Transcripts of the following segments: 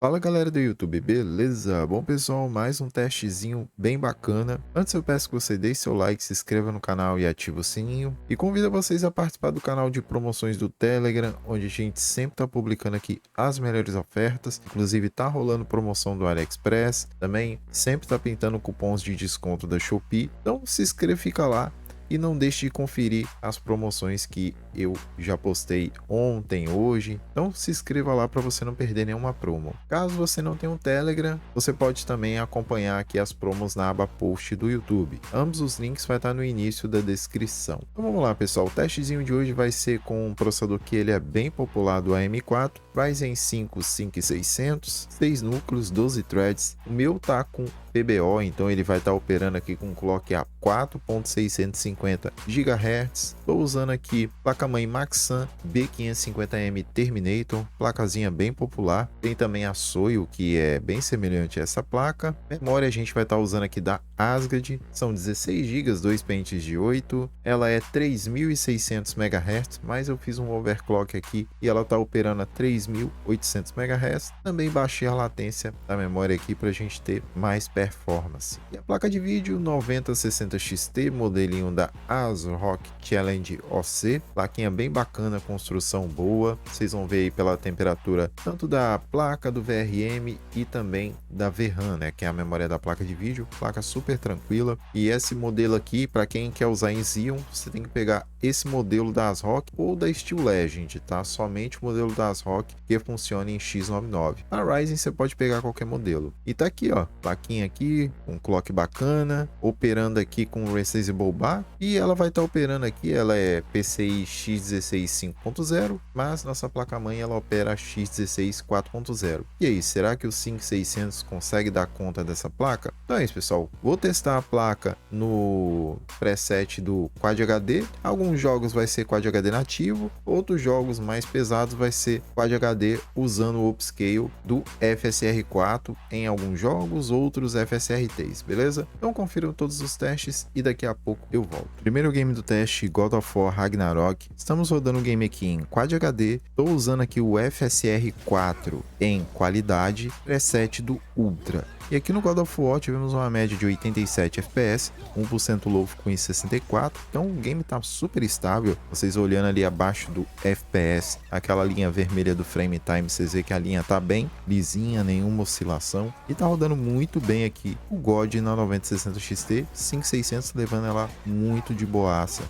Fala galera do YouTube, beleza? Bom pessoal, mais um testezinho bem bacana. Antes eu peço que você deixe seu like, se inscreva no canal e ative o sininho. E convido vocês a participar do canal de promoções do Telegram, onde a gente sempre está publicando aqui as melhores ofertas. Inclusive tá rolando promoção do AliExpress, também sempre tá pintando cupons de desconto da Shopee. Então se inscreva, fica lá. E não deixe de conferir as promoções que eu já postei ontem, hoje. Então se inscreva lá para você não perder nenhuma promo. Caso você não tenha um Telegram, você pode também acompanhar aqui as promos na aba post do YouTube. Ambos os links vai estar no início da descrição. Então vamos lá, pessoal. O testezinho de hoje vai ser com um processador que ele é bem popular do AM4, Ryzen 5 5600, 6 núcleos, 12 threads. O meu tá com PBO, então ele vai estar operando aqui com clock a 4.650 GHz. Estou usando aqui placa-mãe Maxam B550M Terminator, placazinha bem popular. Tem também a Soio, que é bem semelhante a essa placa. Memória a gente vai estar usando aqui da Asgard, são 16 GB, 2 pentes de 8. Ela é 3.600 MHz, mas eu fiz um overclock aqui e ela está operando a 3.800 MHz. Também baixei a latência da memória aqui para a gente ter mais performance. E a placa de vídeo 9060 XT, modelinho da ASRock Challenge OC, plaquinha bem bacana, construção boa. Vocês vão ver aí pela temperatura tanto da placa do VRM e também da VRAM, né, que é a memória da placa de vídeo. Placa super tranquila. E esse modelo aqui, para quem quer usar em Xeon, você tem que pegar esse modelo da ASRock ou da Steel Legend, tá? Somente o modelo da ASRock que funciona em X99. A Ryzen você pode pegar qualquer modelo. E tá aqui, ó, plaquinha aqui, um clock bacana, operando aqui com o Resizable Bar, e ela vai estar operando aqui, ela é PCI X16 5.0, mas nossa placa-mãe ela opera X16 4.0. E aí, será que o 5600 consegue dar conta dessa placa? Então é isso, pessoal. Vou testar a placa no preset do Quad HD. Alguns jogos vai ser Quad HD nativo, outros jogos mais pesados vai ser Quad HD usando o upscale do FSR4 em alguns jogos, outros FSR3, beleza? Então confiram todos os testes e daqui a pouco eu volto. Primeiro game do teste, God of War Ragnarok. Estamos rodando o game aqui em Quad HD. Estou usando aqui o FSR4 em qualidade, preset do Ultra. E aqui no God of War tivemos uma média de 87 FPS, 1% low ficou em 64, então o game tá super estável. Vocês olhando ali abaixo do FPS, aquela linha vermelha do frame time, vocês vê que a linha tá bem lisinha, nenhuma oscilação, e tá rodando muito bem aqui o God na 9060 XT 5600, levando ela muito de boaça.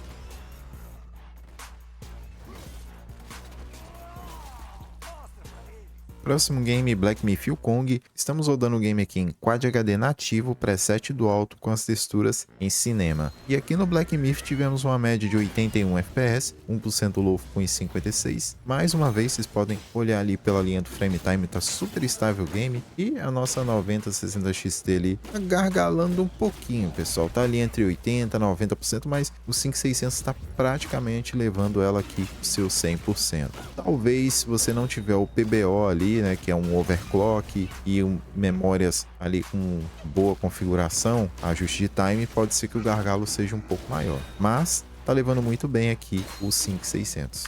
Próximo game, Black Myth Wukong. Estamos rodando o game aqui em Quad HD nativo, preset do alto com as texturas em cinema. E aqui no Black Myth tivemos uma média de 81 FPS, 1% low ficou em 56. Mais uma vez, vocês podem olhar ali pela linha do frame time, tá super estável o game. E a nossa 9060 XT ali tá gargalando um pouquinho, pessoal. Tá ali entre 80 e 90%, mas o 5600 está praticamente levando ela aqui o seu 100%. Talvez, se você não tiver o PBO ali, né, que é um overclock e memórias ali com boa configuração, ajuste de time, pode ser que o gargalo seja um pouco maior, mas tá levando muito bem aqui o 5600.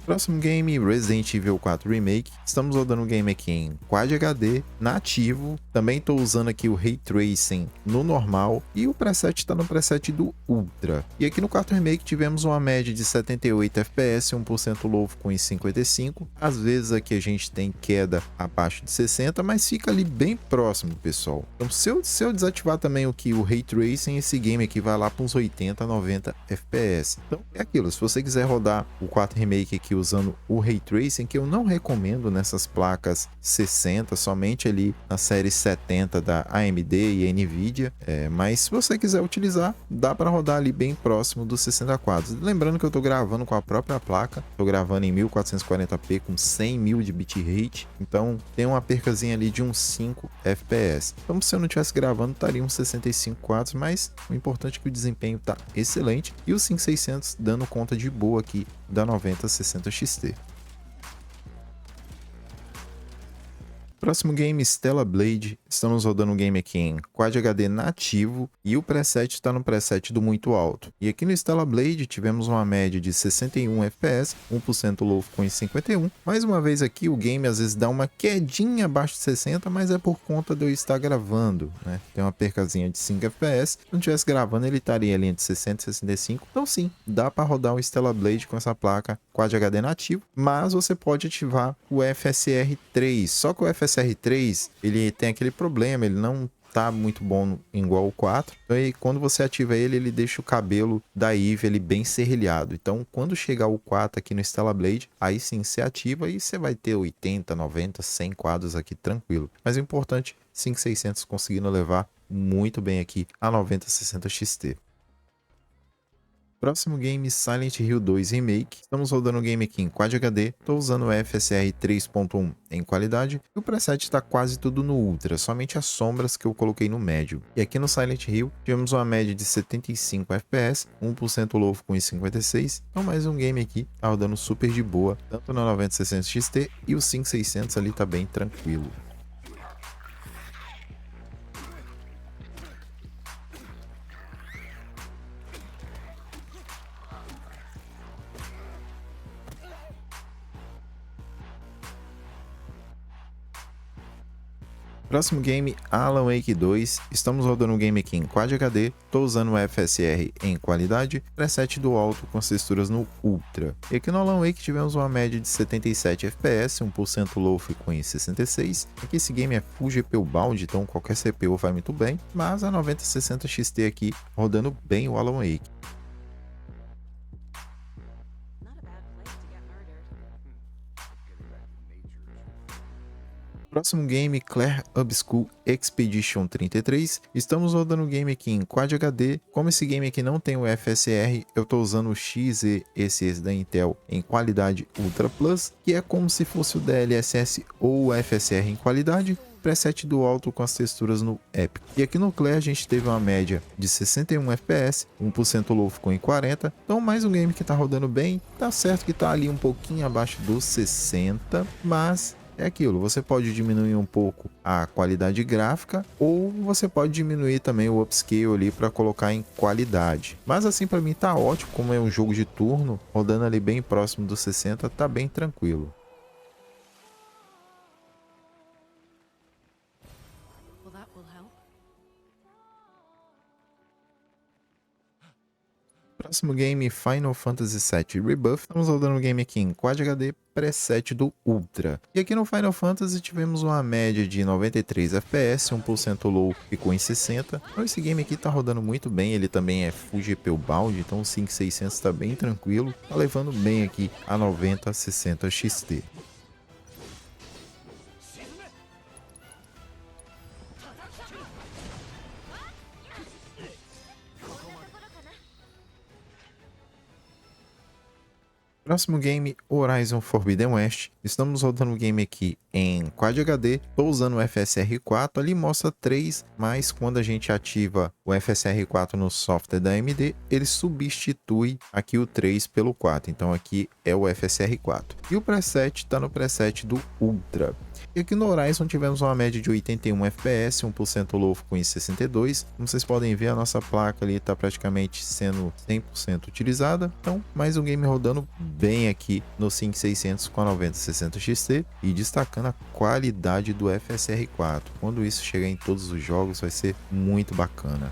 Próximo game, Resident Evil 4 Remake. Estamos rodando o game aqui em Quad HD, nativo. Também estou usando aqui o Ray Tracing no normal e o preset está no preset do Ultra. E aqui no 4 Remake tivemos uma média de 78 FPS, 1% low ficou em 55. Às vezes aqui a gente tem queda abaixo de 60, mas fica ali bem próximo, pessoal. Então se eu desativar também o Ray Tracing, esse game aqui vai lá para uns 80, 90 FPS. Então é aquilo, se você quiser rodar o 4 Remake aqui usando o Ray Tracing, que eu não recomendo nessas placas 60, somente ali na série 70 da AMD e Nvidia, mas se você quiser utilizar, dá para rodar ali bem próximo dos 60 quadros. Lembrando que eu estou gravando com a própria placa, estou gravando em 1440p com 100.000 de bitrate, então tem uma percazinha ali de uns 5 FPS. Então se eu não estivesse gravando, estaria uns 65 quadros, mas o importante é que o desempenho está excelente e o 5600 dando conta de boa aqui da 9060 XT. Próximo game, Stellar Blade. Estamos rodando um game aqui em Quad HD nativo e o preset está no preset do muito alto. E aqui no Stellar Blade tivemos uma média de 61 FPS, 1% low ficou em 51. Mais uma vez aqui o game às vezes dá uma quedinha abaixo de 60, mas é por conta de eu estar gravando, né? Tem uma percazinha de 5 FPS. Se não estivesse gravando ele estaria ali entre 60 e 65. Então sim, dá para rodar um Stellar Blade com essa placa Quad HD nativo, mas você pode ativar o FSR 3. Só que o FSR 3 ele tem aquele problema, ele não tá muito bom igual o 4. Então, aí, quando você ativa ele, ele deixa o cabelo da Eve ele bem serrilhado. Então, quando chegar o 4 aqui no Stellar Blade, aí sim você ativa e você vai ter 80, 90, 100 quadros aqui tranquilo. Mas o importante, 5600 conseguindo levar muito bem aqui a 9060 XT. Próximo game, Silent Hill 2 Remake. Estamos rodando o game aqui em Quad HD. Estou usando o FSR 3.1 em qualidade. E o preset está quase tudo no Ultra, somente as sombras que eu coloquei no médio. E aqui no Silent Hill, tivemos uma média de 75 FPS, 1% low com 56. Então mais um game aqui, tá rodando super de boa, tanto na 9060 XT e o 5600 ali tá bem tranquilo. Próximo game, Alan Wake 2. Estamos rodando o game aqui em Quad HD. Estou usando o FSR em qualidade, preset do alto com as texturas no Ultra. E aqui no Alan Wake tivemos uma média de 77 FPS, 1% low ficou em 66. Aqui esse game é Full GPU Bound, então qualquer CPU vai muito bem. Mas a 9060 XT aqui rodando bem o Alan Wake. Próximo game, Clair Obscure Expedition 33. Estamos rodando o game aqui em Quad HD. Como esse game aqui não tem o FSR, eu estou usando o XeSS da Intel em qualidade Ultra Plus, que é como se fosse o DLSS ou o FSR em qualidade. Preset do alto com as texturas no Epic. E aqui no Clair a gente teve uma média de 61 FPS, 1% low ficou em 40. Então mais um game que está rodando bem. Tá certo que está ali um pouquinho abaixo dos 60, mas é aquilo, você pode diminuir um pouco a qualidade gráfica ou você pode diminuir também o upscale ali para colocar em qualidade. Mas assim para mim tá ótimo, como é um jogo de turno, rodando ali bem próximo dos 60, tá bem tranquilo. Próximo game, Final Fantasy VII Rebirth. Estamos rodando o game aqui em Quad HD, preset do Ultra. E aqui no Final Fantasy tivemos uma média de 93 FPS, 1% low ficou em 60. Então esse game aqui tá rodando muito bem, ele também é Full GPU Bound, então o 5600 tá bem tranquilo, tá levando bem aqui a 9060 XT. Próximo game, Horizon Forbidden West. Estamos rodando o game aqui em Quad HD. Estou usando o FSR 4. Ali mostra 3, mas quando a gente ativa o FSR 4 no software da AMD, ele substitui aqui o 3 pelo 4. Então aqui é o FSR 4. E o preset está no preset do Ultra. E aqui no Horizon tivemos uma média de 81 FPS, 1% low ficou em 62. Como vocês podem ver, a nossa placa ali está praticamente sendo 100% utilizada. Então, mais um game rodando bem aqui no 5600 com a 9060 XT e destacando a qualidade do FSR 4. Quando isso chegar em todos os jogos, vai ser muito bacana.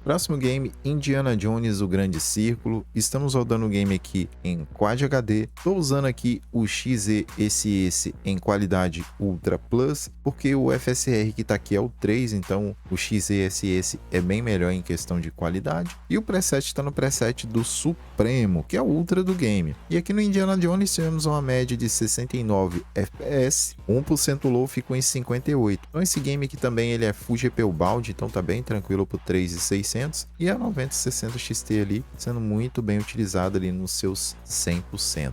Próximo game, Indiana Jones, o Grande Círculo. Estamos rodando o game aqui em Quad HD. Estou usando aqui o XeSS em qualidade Ultra Plus, porque o FSR que está aqui é o 3, então o XeSS é bem melhor em questão de qualidade. E o preset está no preset do Supremo, que é o Ultra do game. E aqui no Indiana Jones tivemos uma média de 69 FPS, 1% low ficou em 58. Então esse game aqui também ele é Full GPU Bound, então tá bem tranquilo pro 3600. E a 9060 XT ali sendo muito bem utilizada ali nos seus 100%.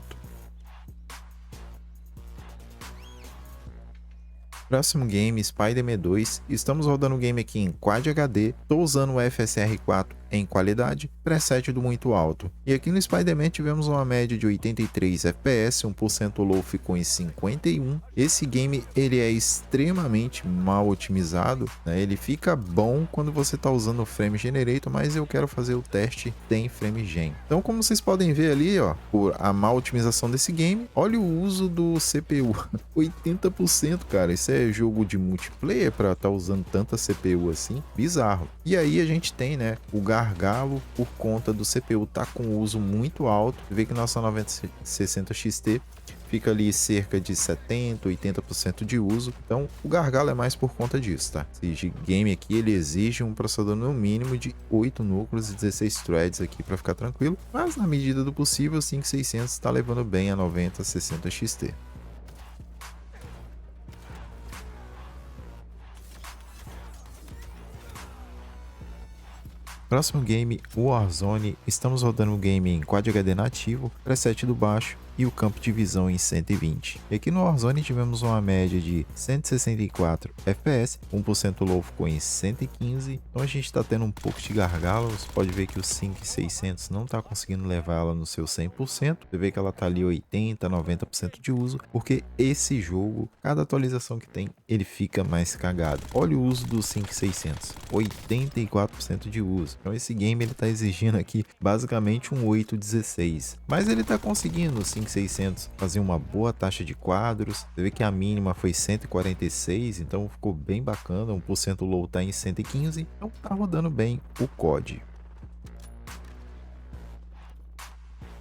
Próximo game, Spider-Man 2. Estamos rodando o game aqui em Quad HD. Estou usando o FSR 4 em qualidade, preset do muito alto. E aqui no Spider-Man tivemos uma média de 83 FPS, 1% low ficou em 51. Esse game ele é extremamente mal otimizado, né? Ele fica bom quando você está usando o Frame Generator, mas eu quero fazer o teste em Frame Gen. Então, como vocês podem ver ali, ó, por a mal otimização desse game, olha o uso do CPU, 80%, cara. Isso é jogo de multiplayer para estar usando tanta CPU assim, bizarro. E aí a gente tem, né, o gargalo por conta do CPU tá com uso muito alto. Você vê que nossa 9060 XT fica ali cerca de 70, 80% de uso. Então o gargalo é mais por conta disso, tá? Esse game aqui ele exige um processador no mínimo de 8 núcleos e 16 threads aqui para ficar tranquilo, mas na medida do possível, 5600 está levando bem a 9060 XT. Próximo game, Warzone. Estamos rodando o game em Quad HD nativo, preset do baixo e o campo de visão em 120. E aqui no Warzone tivemos uma média de 164 FPS, 1% low ficou em 115. Então a gente está tendo um pouco de gargalo. Você pode ver que o 5600 não está conseguindo levar ela no seu 100%. Você vê que ela está ali 80, 90% de uso, porque esse jogo, cada atualização que tem, ele fica mais cagado. Olha o uso do 5600, 84% de uso. Então esse game ele está exigindo aqui basicamente um 816, mas ele está conseguindo o 5600 fazer uma boa taxa de quadros. Você vê que a mínima foi 146, então ficou bem bacana. 1% low está em 115, então tá rodando bem o COD.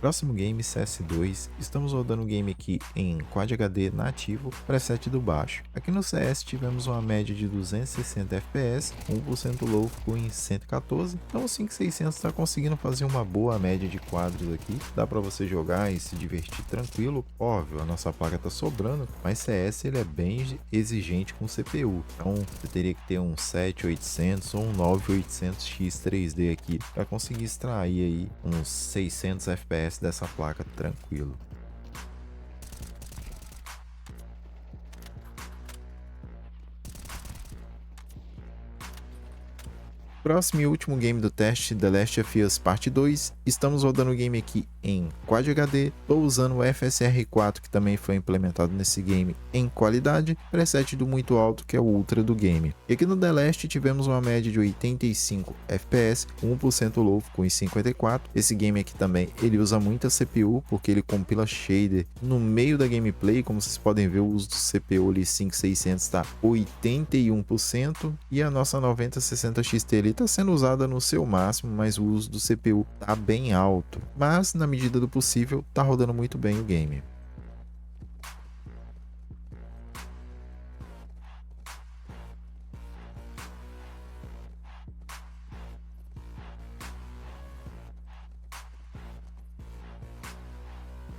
Próximo game, CS2. Estamos rodando o game aqui em Quad HD nativo, preset do baixo. Aqui no CS tivemos uma média de 260 FPS, 1% low ficou em 114. Então o 5600 está conseguindo fazer uma boa média de quadros aqui. Dá para você jogar e se divertir tranquilo. Óbvio, a nossa placa está sobrando, mas CS ele é bem exigente com CPU. Então você teria que ter um 7800 ou um 9800X 3D aqui para conseguir extrair aí uns 600 FPS dessa placa tranquilo. Próximo e último game do teste, The Last of Us Parte 2. Estamos rodando o game aqui em Quad HD. Estou usando o FSR 4, que também foi implementado nesse game em qualidade. Preset do muito alto, que é o Ultra do game. E aqui no The Last tivemos uma média de 85 FPS, 1% low ficou em 54. Esse game aqui também, ele usa muita CPU, porque ele compila shader no meio da gameplay. Como vocês podem ver, o uso do CPU ali 5600 está 81%. E a nossa 9060 XT ali está sendo usada no seu máximo, mas o uso do CPU está bem alto. Mas na medida do possível, está rodando muito bem o game.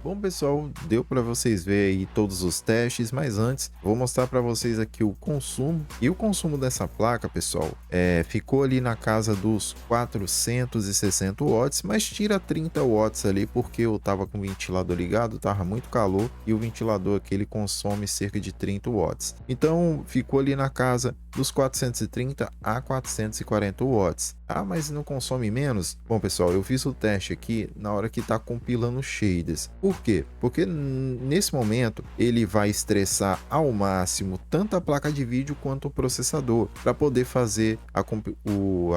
Bom pessoal, deu para vocês verem aí todos os testes, mas antes vou mostrar para vocês aqui o consumo. E o consumo dessa placa, pessoal, ficou ali na casa dos 460 watts, mas tira 30 watts ali porque eu tava com o ventilador ligado, tava muito calor e o ventilador aqui ele consome cerca de 30 watts. Então ficou ali na casa dos 430 a 440 watts. Ah, mas não consome menos? Bom pessoal, eu fiz o teste aqui na hora que está compilando shaders. Por quê? Porque nesse momento ele vai estressar ao máximo tanto a placa de vídeo quanto o processador para poder fazer a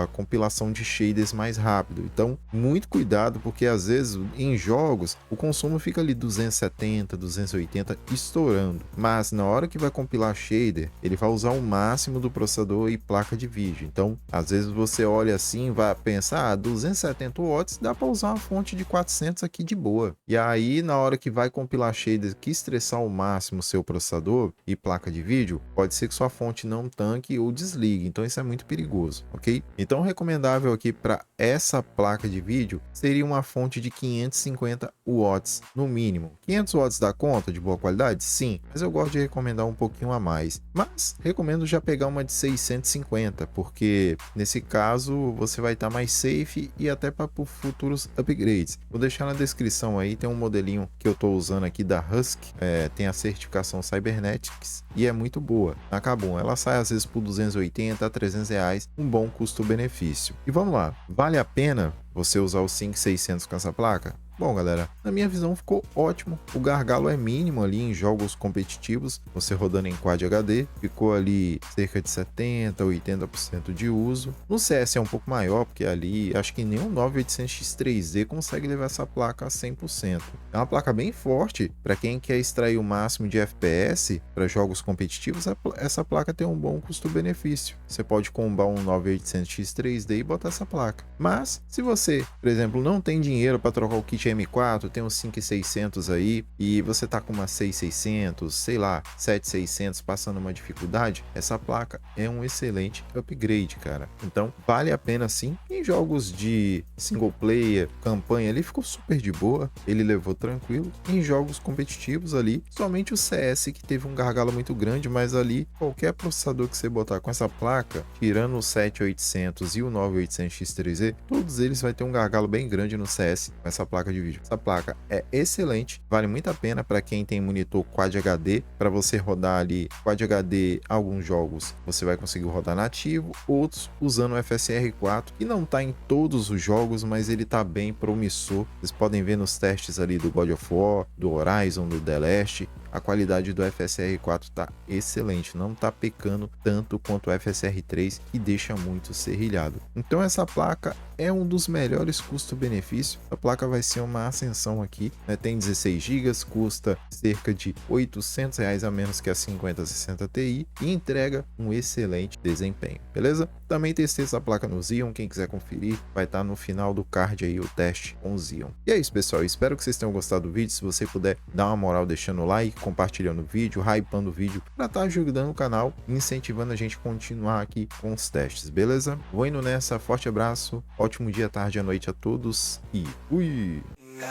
compilação de shaders mais rápido. Então muito cuidado, porque às vezes em jogos o consumo fica ali 270, 280 estourando, mas na hora que vai compilar shader ele vai usar o máximo do processador e placa de vídeo. Então às vezes você olha assim, vai pensar, 270 watts dá para usar uma fonte de 400 aqui de boa. E aí na hora que vai compilar shaders que estressar ao máximo seu processador e placa de vídeo, pode ser que sua fonte não tanque ou desligue. Então isso é muito perigoso, ok? Então recomendável aqui para essa placa de vídeo seria uma fonte de 550 watts no mínimo. 500 watts dá conta de boa qualidade? Sim, mas eu gosto de recomendar um pouquinho a mais. Mas recomendo já pegar uma de 650, porque nesse caso você vai estar mais safe e até para futuros upgrades. Vou deixar na descrição aí, tem um modelinho que eu estou usando aqui da Husky, tem a certificação Cybernetics e é muito boa. Na Kabum, ela sai às vezes por 280 a 300 reais, um bom custo-benefício. E vamos lá, vale a pena você usar o 5600 com essa placa? Bom, galera, na minha visão ficou ótimo. O gargalo é mínimo ali em jogos competitivos, você rodando em Quad HD, ficou ali cerca de 70, 80% de uso. No CS é um pouco maior, porque ali acho que nem o 9800X3D consegue levar essa placa a 100%. É uma placa bem forte para quem quer extrair o máximo de FPS para jogos competitivos. Essa placa tem um bom custo-benefício. Você pode combar um 9800X3D e botar essa placa. Mas se você, por exemplo, não tem dinheiro para trocar o kit M4, tem uns 5600 aí, e você tá com uma 6600, sei lá, 7600 passando uma dificuldade, essa placa é um excelente upgrade, cara. Então vale a pena sim. Em jogos de single player, campanha, ele ficou super de boa, ele levou tranquilo. Em jogos competitivos ali, somente o CS que teve um gargalo muito grande, mas ali qualquer processador que você botar com essa placa, tirando o 7800 e o 9800X3E, todos eles vai ter um gargalo bem grande no CS com essa placa de vídeo. Essa placa é excelente, vale muito a pena para quem tem monitor Quad HD, para você rodar ali Quad HD, alguns jogos você vai conseguir rodar nativo, outros usando o FSR 4, que não está em todos os jogos, mas ele está bem promissor. Vocês podem ver nos testes ali do God of War, do Horizon, do The Last, a qualidade do FSR 4 está excelente, não está pecando tanto quanto o FSR 3, que deixa muito serrilhado. Então essa placa é um dos melhores custo-benefício. A placa vai ser uma ascensão aqui, né? Tem 16 GB, custa cerca de R$800 a menos que a 5060 Ti e entrega um excelente desempenho, beleza? Também testei essa placa no Xeon, quem quiser conferir, vai estar no final do card aí o teste com o Xeon. E é isso, pessoal, espero que vocês tenham gostado do vídeo. Se você puder dar uma moral deixando o like, compartilhando o vídeo, hypando o vídeo, para estar ajudando o canal e incentivando a gente a continuar aqui com os testes, beleza? Vou indo nessa, forte abraço, ótimo dia, tarde e noite a todos e fui!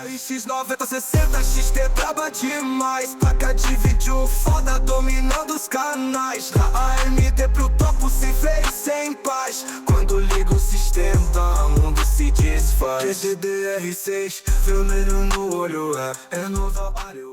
X9060XT braba demais, placa de vídeo foda dominando os canais. Da AMD pro topo sem freio, sem paz. Quando liga o sistema, o mundo se desfaz. GDDR6, vermelho no olho, é novo aparelho.